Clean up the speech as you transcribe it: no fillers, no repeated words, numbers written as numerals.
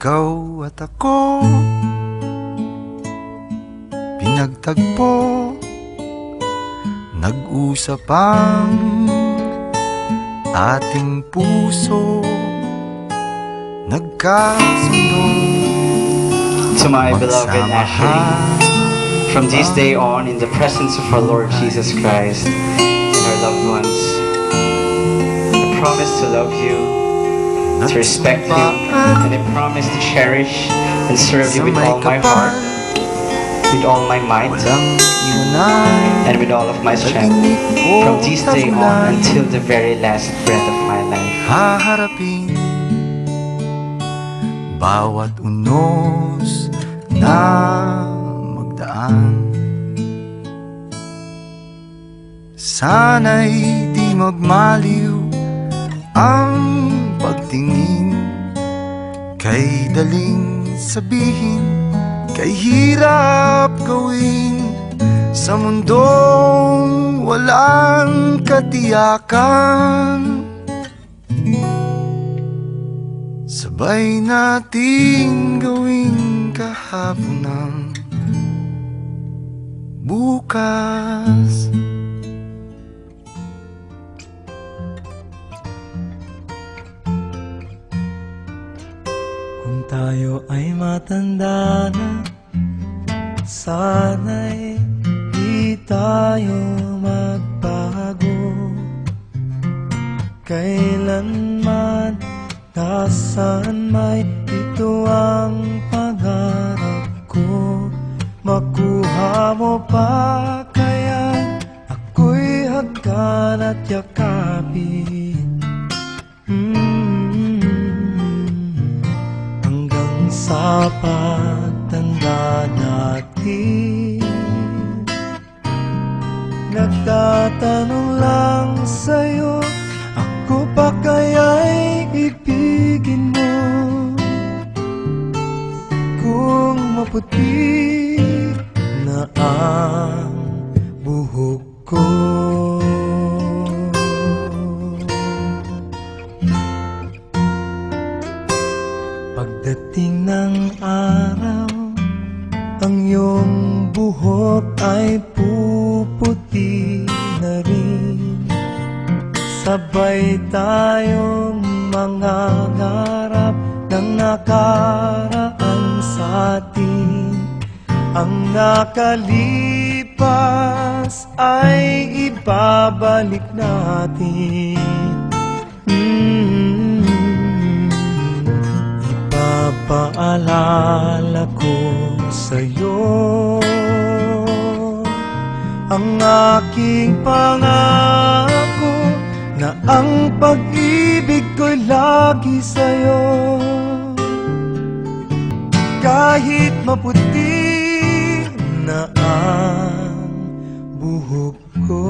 Ikaw at ako pinagtagpo, nag-usap ang ating puso, nagkasundo. To my beloved Ashley, from this day on, in the presence of our Lord Jesus Christ and our loved ones, I promise to love you, to respect you, and I promise to cherish and serve you with all my heart, with all my might, and with all of my strength, from this day on until the very last breath of my life. Haharapin bawat unos na magdaan. Sana'y di magmaliw ang pagtingin, kay daling sabihin, kay hirap gawin, sa mundong walang katiyakan. Sabay nating gawin kahapon ng bukas. Kung tayo ay matanda na, sana'y di tayo magbago. Kailanman, nasaan may ito ang pangarap ko. Makuha mo pa kaya ako'y hagkan at yakapin, hanggang sa pagtanda natin. Nagtatanong lang sa'yo, ako pa kaya'y ibigin mo? Kung maputi na ang buhok ko, pagdating ng araw, ang iyong buhok ay puputi na rin. Sabay tayong mangangarap ng nakaraan sa atin. Ang nakalipas ay ibabalik natin. Ipapaalala ko sa'yo ang aking pangako, na ang pag-ibig ko'y lagi sa'yo. Kahit maputi na ang buhok ko.